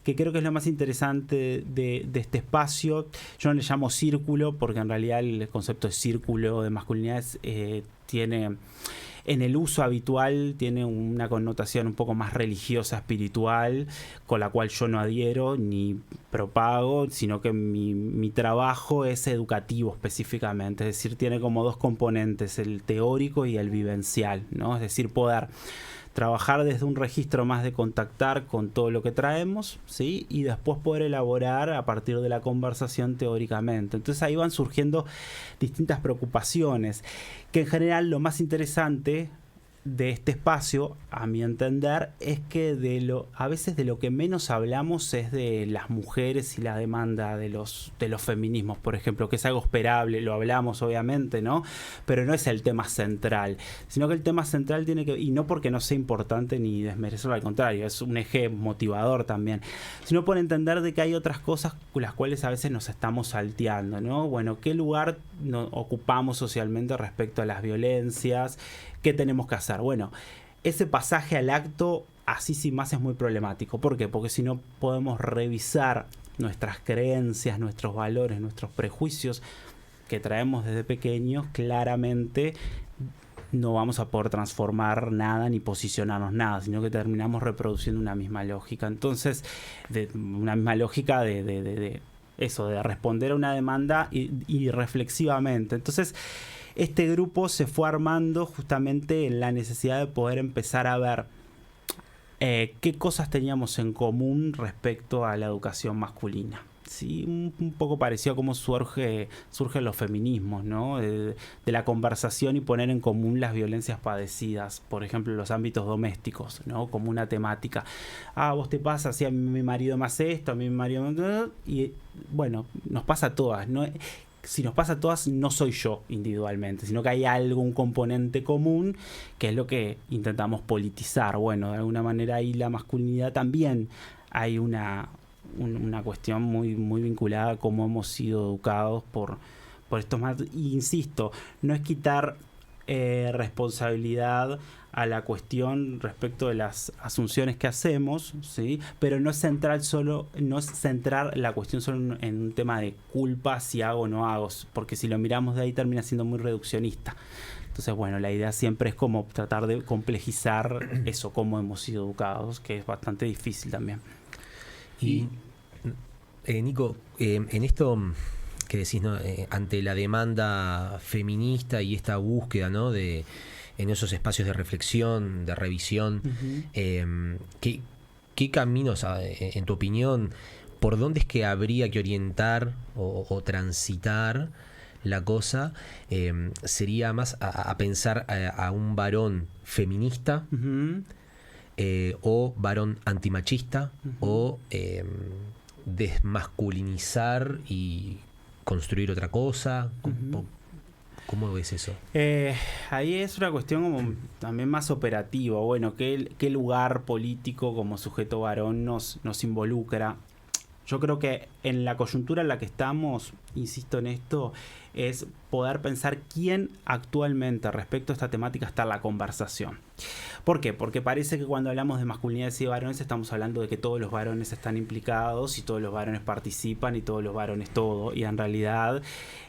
que creo que es lo más interesante de este espacio. Yo no le llamo círculo, porque en realidad el concepto de círculo de masculinidades tiene, en el uso habitual, tiene una connotación un poco más religiosa, espiritual, con la cual yo no adhiero ni propago, sino que mi trabajo es educativo específicamente, es decir, tiene como dos componentes, el teórico y el vivencial, ¿no? Es decir, poder trabajar desde un registro más de contactar con todo lo que traemos, ¿sí? Y después poder elaborar a partir de la conversación teóricamente. Entonces ahí van surgiendo distintas preocupaciones, que en general lo más interesante de este espacio, a mi entender, es que a veces de lo que menos hablamos es de las mujeres y la demanda de los feminismos, por ejemplo, que es algo esperable, lo hablamos obviamente, ¿no? Pero no es el tema central, sino que el tema central tiene que, y no porque no sea importante ni desmerecerlo, al contrario, es un eje motivador también, sino por entender de que hay otras cosas con las cuales a veces nos estamos salteando, ¿no? Bueno, ¿qué lugar ocupamos socialmente respecto a las violencias? ¿Qué tenemos que hacer? Bueno, ese pasaje al acto, así sin más, es muy problemático. ¿Por qué? Porque si no podemos revisar nuestras creencias, nuestros valores, nuestros prejuicios que traemos desde pequeños, claramente no vamos a poder transformar nada ni posicionarnos nada, sino que terminamos reproduciendo una misma lógica. Entonces, una misma lógica de responder a una demanda y reflexivamente. Entonces, este grupo se fue armando justamente en la necesidad de poder empezar a ver qué cosas teníamos en común respecto a la educación masculina. Sí, un poco parecido a cómo surgen los feminismos, ¿no? De la conversación y poner en común las violencias padecidas, por ejemplo, en los ámbitos domésticos, ¿no? Como una temática. Vos te pasa, así a mi marido me hace esto, a mí mi marido me... Y bueno, nos pasa a todas, ¿no? si nos pasa a todas, no soy yo individualmente, sino que hay un componente común, que es lo que intentamos politizar. Bueno, de alguna manera ahí la masculinidad también hay una cuestión muy, muy vinculada a cómo hemos sido educados por estos más. Y insisto, no es quitar responsabilidad a la cuestión respecto de las asunciones que hacemos, ¿sí? Pero no es centrar la cuestión solo en un tema de culpa, si hago o no hago, porque si lo miramos de ahí termina siendo muy reduccionista. Entonces, bueno, la idea siempre es como tratar de complejizar eso, cómo hemos sido educados, que es bastante difícil también. Y Nico, en esto que decís, ¿no? Ante la demanda feminista y esta búsqueda, ¿no? En esos espacios de reflexión, de revisión, ¿qué caminos, en tu opinión, por dónde es que habría que orientar o transitar la cosa? Sería más a pensar a un varón feminista, o varón antimachista, o desmasculinizar y construir otra cosa. ¿Cómo ves eso? Ahí es una cuestión como también más operativa. Bueno, ¿qué lugar político como sujeto varón nos involucra? Yo creo que en la coyuntura en la que estamos, insisto en esto, es poder pensar quién actualmente respecto a esta temática está en la conversación. ¿Por qué? Porque parece que cuando hablamos de masculinidades y de varones estamos hablando de que todos los varones están implicados y todos los varones participan y todos los varones todo, y en realidad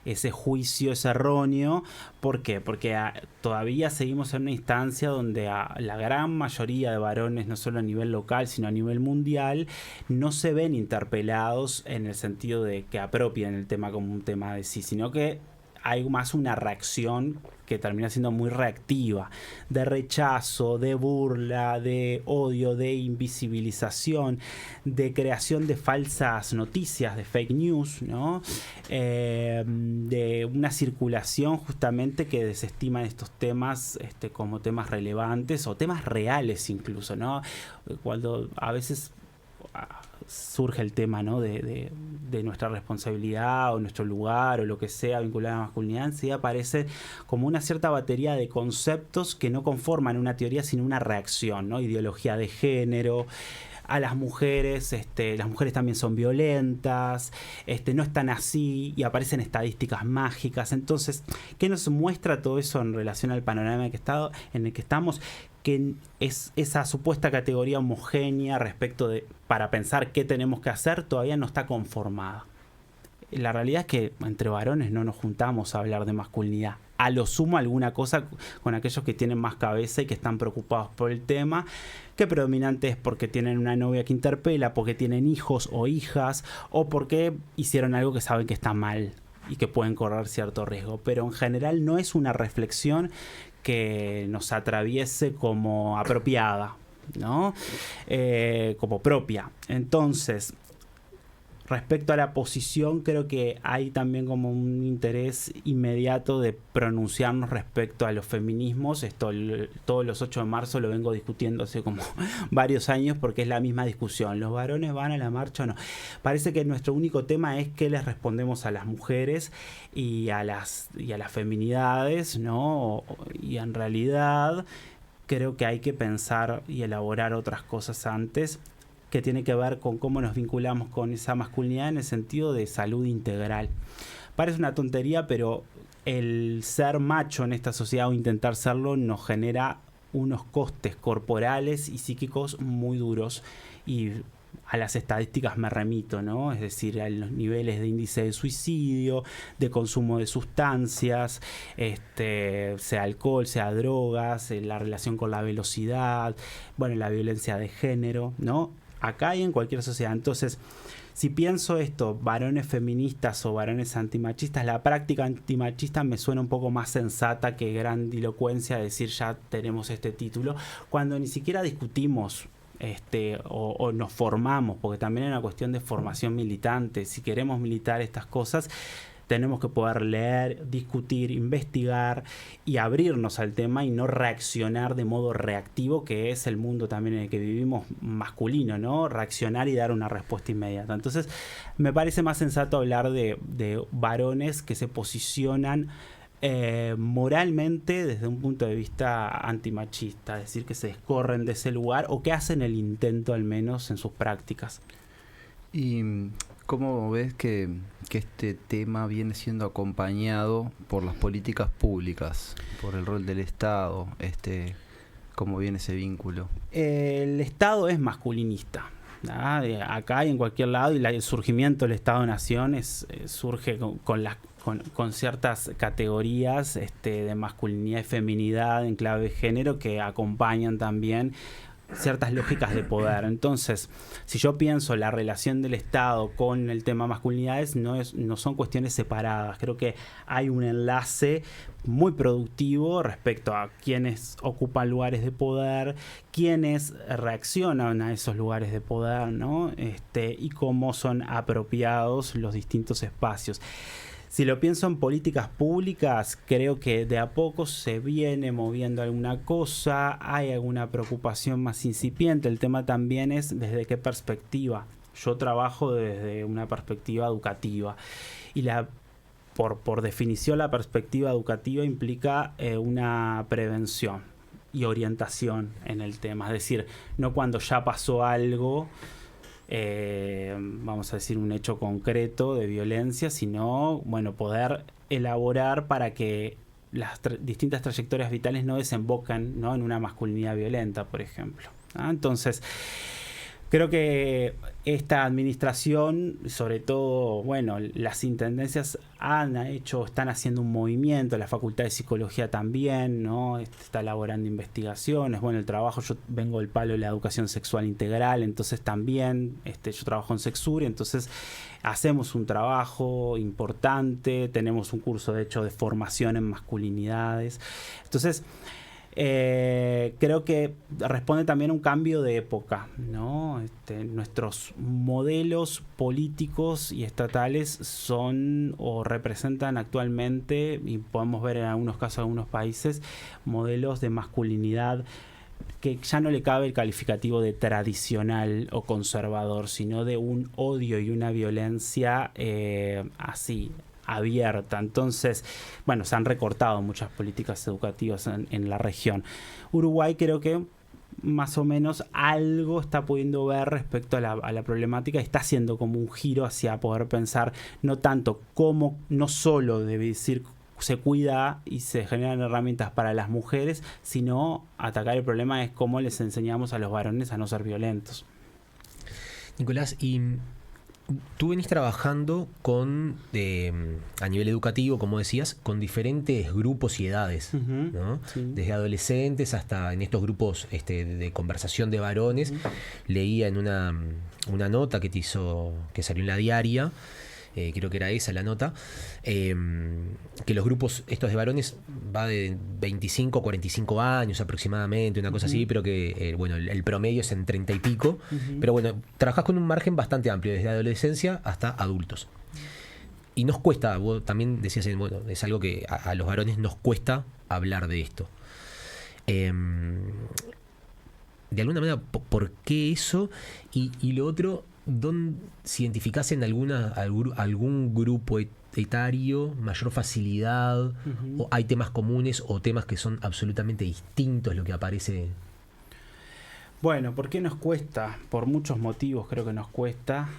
ese juicio es erróneo. ¿Por qué? Porque todavía seguimos en una instancia donde la gran mayoría de varones, no solo a nivel local sino a nivel mundial, no se ven interpelados en el sentido de que apropien el tema como un tema de sí, sino que hay más una reacción que termina siendo muy reactiva, de rechazo, de burla, de odio, de invisibilización, de creación de falsas noticias, de fake news, ¿no? De una circulación justamente que desestima estos temas como temas relevantes o temas reales incluso, ¿no? Cuando a veces surge el tema, ¿no? de nuestra responsabilidad o nuestro lugar o lo que sea vinculado a la masculinidad, sí aparece como una cierta batería de conceptos que no conforman una teoría sino una reacción, ¿no? Ideología de género. A las mujeres también son violentas, no están así, y aparecen estadísticas mágicas. Entonces, ¿qué nos muestra todo eso en relación al panorama en el que estamos? Que es esa supuesta categoría homogénea para pensar qué tenemos que hacer todavía no está conformada. La realidad es que entre varones no nos juntamos a hablar de masculinidad. A lo sumo alguna cosa con aquellos que tienen más cabeza y que están preocupados por el tema, que predominante es porque tienen una novia que interpela, porque tienen hijos o hijas, o porque hicieron algo que saben que está mal y que pueden correr cierto riesgo. Pero en general no es una reflexión que nos atraviese como apropiada, ¿no? Como propia. Entonces, respecto a la posición, creo que hay también como un interés inmediato de pronunciarnos respecto a los feminismos. Esto todos los 8 de marzo lo vengo discutiendo hace como varios años porque es la misma discusión. ¿Los varones van a la marcha o no? Parece que nuestro único tema es qué les respondemos a las mujeres y a las feminidades, ¿no? Y en realidad creo que hay que pensar y elaborar otras cosas antes, que tiene que ver con cómo nos vinculamos con esa masculinidad en el sentido de salud integral. Parece una tontería, pero el ser macho en esta sociedad o intentar serlo nos genera unos costes corporales y psíquicos muy duros, y a las estadísticas me remito, ¿no? Es decir, a los niveles de índice de suicidio, de consumo de sustancias, sea alcohol, sea drogas, la relación con la velocidad, bueno, la violencia de género, ¿no? Acá y en cualquier sociedad. Entonces, si pienso esto, varones feministas o varones antimachistas, la práctica antimachista me suena un poco más sensata que grandilocuencia decir ya tenemos este título, cuando ni siquiera discutimos o nos formamos, porque también es una cuestión de formación militante. Si queremos militar estas cosas, tenemos que poder leer, discutir, investigar y abrirnos al tema y no reaccionar de modo reactivo, que es el mundo también en el que vivimos masculino, ¿no? Reaccionar y dar una respuesta inmediata. Entonces, me parece más sensato hablar de varones que se posicionan moralmente desde un punto de vista antimachista, es decir, que se escorren de ese lugar o que hacen el intento al menos en sus prácticas. ¿Y cómo ves que este tema viene siendo acompañado por las políticas públicas, por el rol del Estado? ¿Cómo viene ese vínculo? El Estado es masculinista. Acá y en cualquier lado, y el surgimiento del Estado-Nación surge con ciertas categorías de masculinidad y feminidad en clave de género que acompañan también ciertas lógicas de poder. Entonces, si yo pienso la relación del Estado con el tema masculinidades, no son cuestiones separadas. Creo que hay un enlace muy productivo respecto a quienes ocupan lugares de poder, quienes reaccionan a esos lugares de poder, ¿no? Y cómo son apropiados los distintos espacios. Si lo pienso en políticas públicas, creo que de a poco se viene moviendo alguna cosa, hay alguna preocupación más incipiente. El tema también es desde qué perspectiva. Yo trabajo desde una perspectiva educativa y por definición la perspectiva educativa implica una prevención y orientación en el tema. Es decir, no cuando ya pasó algo, vamos a decir un hecho concreto de violencia, sino poder elaborar para que las distintas trayectorias vitales no desembocan, ¿no?, en una masculinidad violenta, por ejemplo. Entonces, creo que esta administración, sobre todo, las intendencias están haciendo un movimiento, la Facultad de Psicología también, ¿no? Está elaborando investigaciones. El trabajo, yo vengo del palo de la educación sexual integral, entonces también yo trabajo en Sexur, entonces hacemos un trabajo importante, tenemos un curso de hecho de formación en masculinidades. Entonces, creo que responde también a un cambio de época, ¿no? Nuestros modelos políticos y estatales son o representan actualmente, y podemos ver en algunos casos, en algunos países, modelos de masculinidad que ya no le cabe el calificativo de tradicional o conservador, sino de un odio y una violencia así abierta. Entonces, se han recortado muchas políticas educativas en la región. Uruguay creo que más o menos algo está pudiendo ver respecto a la problemática, está haciendo como un giro hacia poder pensar no tanto cómo, no solo debe decir se cuida y se generan herramientas para las mujeres, sino atacar el problema es cómo les enseñamos a los varones a no ser violentos. Nicolás, y tú venís trabajando a nivel educativo, como decías, con diferentes grupos y edades, ¿no? Sí. Desde adolescentes hasta en estos grupos de conversación de varones. Leía en una nota que salió en La Diaria, creo que era esa la nota, que los grupos estos de varones va de 25 a 45 años aproximadamente, una cosa así, pero que el promedio es en 30 y pico, pero trabajás con un margen bastante amplio, desde adolescencia hasta adultos. Y nos cuesta, vos también decías, es algo que a los varones nos cuesta hablar de esto. De alguna manera, ¿por qué eso? Y lo otro, si identificás en algún grupo etario mayor facilidad, o hay temas comunes o temas que son absolutamente distintos lo que aparece. ¿Por qué nos cuesta? Por muchos motivos creo que nos cuesta,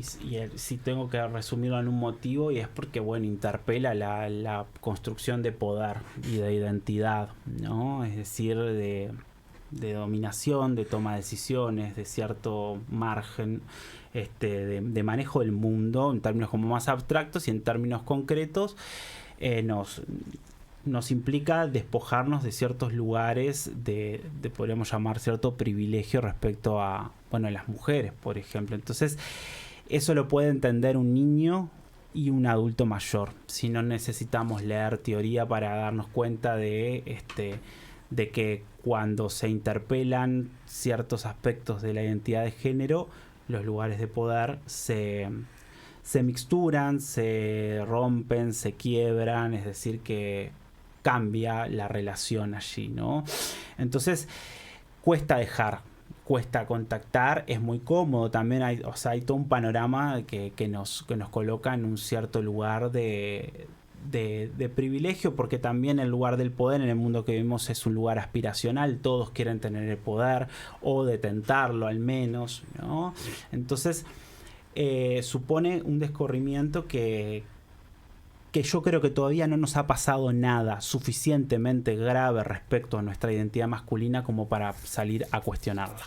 si tengo que resumirlo en un motivo, y es porque interpela la construcción de poder y de identidad, ¿no? Es decir, de dominación, de toma de decisiones, de cierto margen de manejo del mundo en términos como más abstractos, y en términos concretos nos implica despojarnos de ciertos lugares de podríamos llamar cierto privilegio respecto a las mujeres, por ejemplo. Entonces eso lo puede entender un niño y un adulto mayor, si no necesitamos leer teoría para darnos cuenta de que cuando se interpelan ciertos aspectos de la identidad de género, los lugares de poder se se mixturan, se rompen, se quiebran, es decir, que cambia la relación allí, ¿no? Entonces, cuesta dejar, cuesta contactar, es muy cómodo, también hay todo un panorama que nos coloca en un cierto lugar de privilegio, porque también el lugar del poder en el mundo que vivimos es un lugar aspiracional, todos quieren tener el poder o detentarlo al menos, ¿no? Entonces supone un descorrimiento que yo creo que todavía no nos ha pasado nada suficientemente grave respecto a nuestra identidad masculina como para salir a cuestionarla.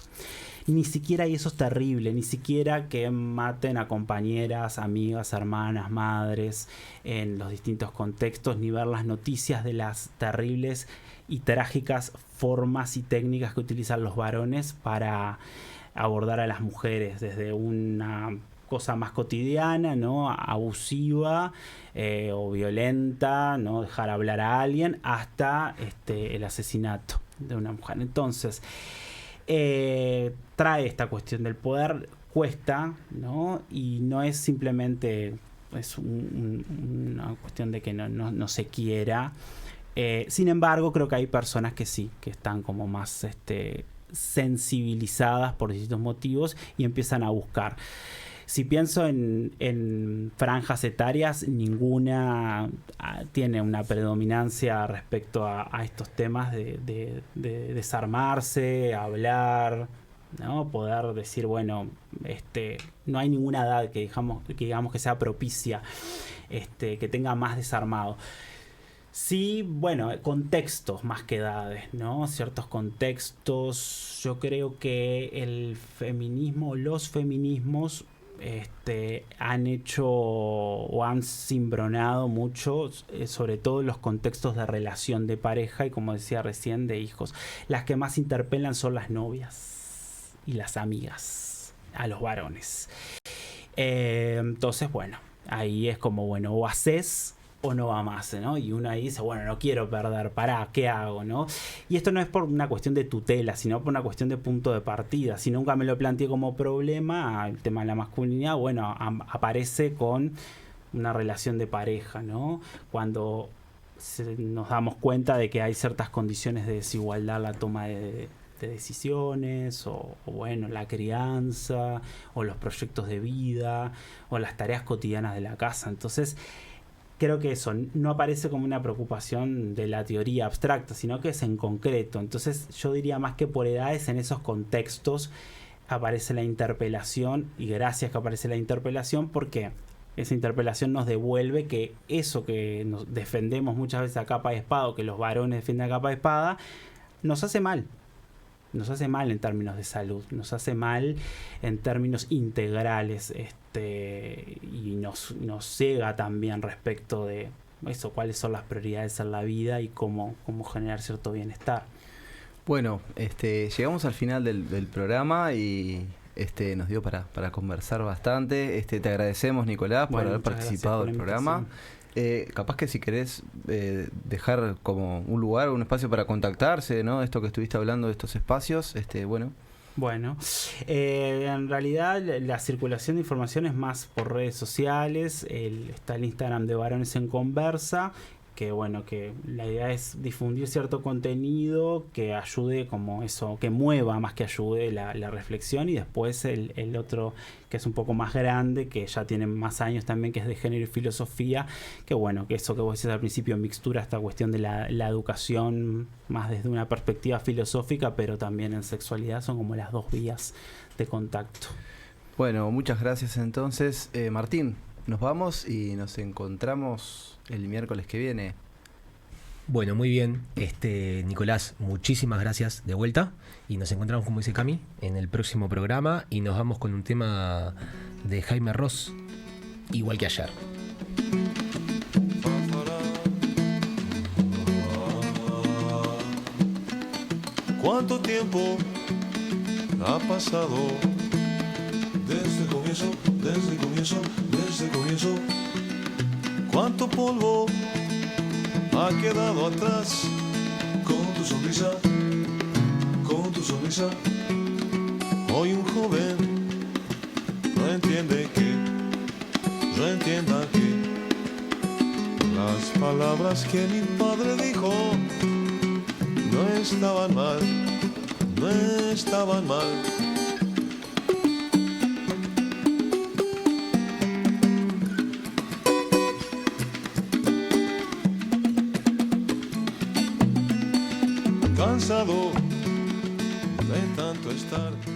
Ni siquiera, y eso es terrible, ni siquiera que maten a compañeras, amigas, hermanas, madres en los distintos contextos, ni ver las noticias de las terribles y trágicas formas y técnicas que utilizan los varones para abordar a las mujeres, desde una cosa más cotidiana, ¿no?, abusiva o violenta, no dejar hablar a alguien, hasta el asesinato de una mujer. Entonces trae esta cuestión del poder, cuesta, ¿no? Y no es simplemente una cuestión de que no se quiera. Sin embargo, creo que hay personas que sí, que están como más sensibilizadas por distintos motivos y empiezan a buscar. Si pienso en franjas etarias, ninguna tiene una predominancia respecto a estos temas de desarmarse, hablar, ¿no? Poder decir, bueno, no hay ninguna edad que digamos que sea propicia, que tenga más desarmado. Sí, bueno, contextos más que edades, ¿no? Ciertos contextos. Yo creo que el feminismo, los feminismos han hecho o han cimbronado mucho, sobre todo en los contextos de relación de pareja y, como decía recién, de hijos. Las que más interpelan son las novias y las amigas a los varones. Entonces, bueno, ahí es como, bueno, o haces o no va más, ¿no? Y uno ahí dice, bueno, no quiero perder, pará, ¿qué hago, no? Y esto no es por una cuestión de tutela, sino por una cuestión de punto de partida. Si nunca me lo planteé como problema, el tema de la masculinidad, bueno, aparece con una relación de pareja, ¿no? Cuando nos damos cuenta de que hay ciertas condiciones de desigualdad en la toma de decisiones, o bueno, la crianza, o los proyectos de vida, o las tareas cotidianas de la casa. Entonces, creo que eso no aparece como una preocupación de la teoría abstracta, sino que es en concreto. Entonces yo diría más que por edades, en esos contextos aparece la interpelación, y gracias que aparece la interpelación, porque esa interpelación nos devuelve que eso que nos defendemos muchas veces a capa de espada, o que los varones defienden a capa de espada, nos hace mal. Nos hace mal en términos de salud, nos hace mal en términos integrales, y nos cega también respecto de eso, cuáles son las prioridades en la vida y cómo generar cierto bienestar. Bueno, llegamos al final del programa y nos dio para conversar bastante. Te agradecemos, Nicolás, por haber participado del programa. Capaz que si querés dejar como un lugar, un espacio para contactarse, ¿no? Esto que estuviste hablando de estos espacios, bueno. Bueno, en realidad la circulación de información es más por redes sociales. Está el Instagram de Varones en Conversa, que bueno, que la idea es difundir cierto contenido que ayude, como eso, que mueva más que ayude la reflexión. Y después el otro, que es un poco más grande, que ya tiene más años también, que es de género y filosofía, que bueno, que eso que vos decías al principio mixtura esta cuestión de la educación más desde una perspectiva filosófica, pero también en sexualidad. Son como las dos vías de contacto. Bueno, muchas gracias entonces. Martín, nos vamos y nos encontramos el miércoles que viene. Bueno, muy bien. Nicolás, muchísimas gracias de vuelta. Y nos encontramos, como dice Cami, en el próximo programa. Y nos vamos con un tema de Jaime Ross, igual que ayer. ¿Cuánto tiempo ha pasado desde el comienzo, desde el comienzo, desde el comienzo? ¿Cuánto polvo ha quedado atrás? Con tu sonrisa, con tu sonrisa. Hoy un joven no entiende que yo entienda que las palabras que mi padre dijo no estaban mal, no estaban mal. Cansado de tanto estar